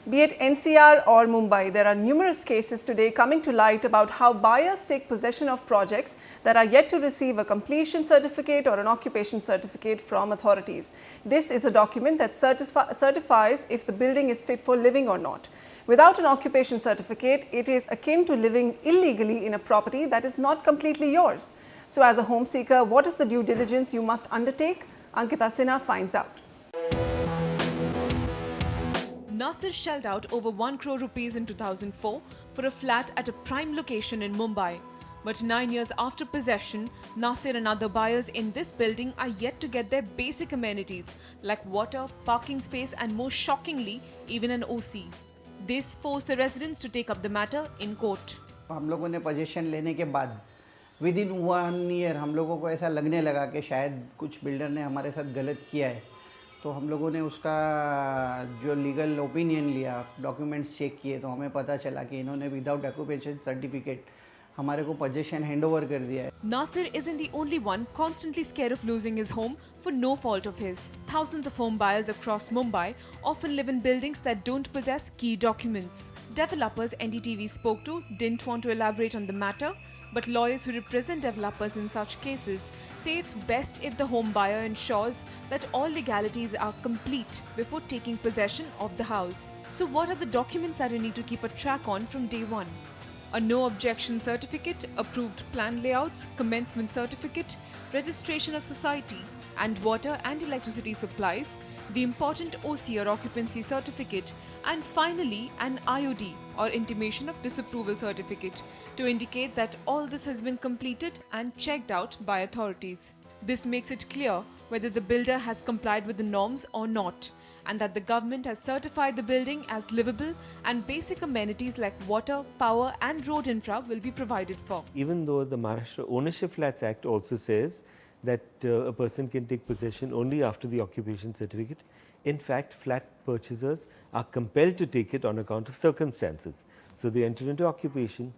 Be it NCR or Mumbai, there are numerous cases today coming to light about how buyers take possession of projects that are yet to receive a completion certificate or an occupation certificate from authorities. This is a document that certifies if the building is fit for living or not. Without an occupation certificate, it is akin to living illegally in a property that is not completely yours. So as a home seeker, what is the due diligence you must undertake? Ankita Sinha finds out. Nasir shelled out over 1 crore rupees in 2004 for a flat at a prime location in Mumbai. But 9 years after possession, Nasir and other buyers in this building are yet to get their basic amenities like water, parking space and most shockingly, even an OC. This forced the residents to take up the matter in court. हम लोगों ने position लेने के बाद within 1 year हम लोगों को ऐसा लगने लगा कि शायद कुछ बिल्डर ने हमारे साथ गलत किया है, तो हम लोगों ने उसका जो लीगल ओपिनियन लिया, डॉक्यूमेंट्स चेक किए, तो हमें पता चला कि इन्होंने विदाउट ऑक्यूपेशन सर्टिफिकेट हमारे को पोजीशन हैंडओवर कर दिया है. Nasir isn't the only one constantly scared of losing his home for no fault of his. Thousands of home buyers across Mumbai often live in buildings that don't possess key documents. Developers NDTV spoke to didn't want to elaborate on the matter, but lawyers who represent developers in such cases say it's best if the home buyer ensures that all legalities are complete before taking possession of the house. So what are the documents that you need to keep a track on from day one? A no objection certificate, approved plan layouts, commencement certificate, registration of society, and water and electricity supplies, the important OC or occupancy certificate, and finally an IOD or intimation of disapproval certificate to indicate that all this has been completed and checked out by authorities. This makes it clear whether the builder has complied with the norms or not, and that the government has certified the building as livable and basic amenities like water, power and road infra will be provided for. Even though the Maharashtra Ownership Flats Act also says that a person can take possession only after the occupation certificate, in fact flat purchasers are compelled to take it on account of circumstances. So they enter into occupation,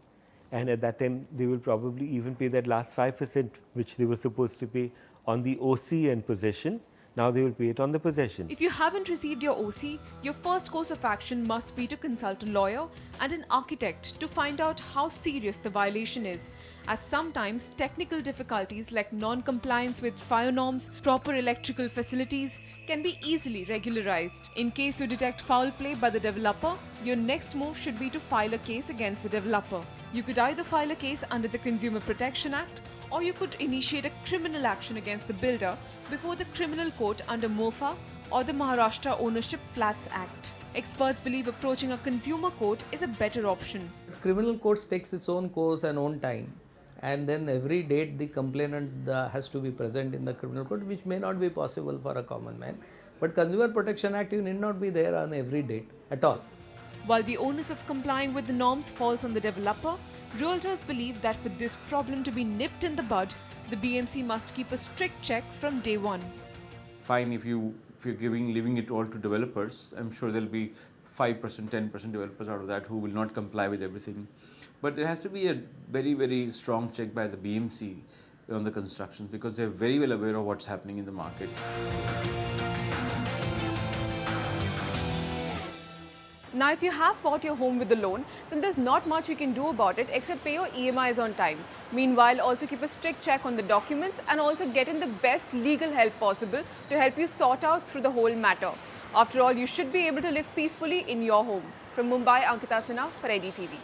and at that time they will probably even pay that last 5% which they were supposed to pay on the OC and possession. Now they will pay it on the possession. If you haven't received your OC, your first course of action must be to consult a lawyer and an architect to find out how serious the violation is, as sometimes technical difficulties like non-compliance with fire norms, proper electrical facilities can be easily regularized. In case you detect foul play by the developer, your next move should be to file a case against the developer. You could either file a case under the Consumer Protection Act, or you could initiate a criminal action against the builder before the criminal court under MOFA or the Maharashtra Ownership Flats Act. Experts believe approaching a consumer court is a better option. Criminal court takes its own course and own time, and then every date the complainant has to be present in the criminal court, which may not be possible for a common man. But Consumer Protection Act, you need not be there on every date at all. While the onus of complying with the norms falls on the developer, realtors believe that for this problem to be nipped in the bud, the BMC must keep a strict check from day one. Fine if you're leaving it all to developers. I'm sure there'll be 5%, 10% developers out of that who will not comply with everything. But there has to be a very, very strong check by the BMC on the constructions, because they're very well aware of what's happening in the market. Now, if you have bought your home with a loan, then there's not much you can do about it except pay your EMIs on time. Meanwhile, also keep a strict check on the documents and also get in the best legal help possible to help you sort out through the whole matter. After all, you should be able to live peacefully in your home. From Mumbai, Ankita Sinha for NDTV.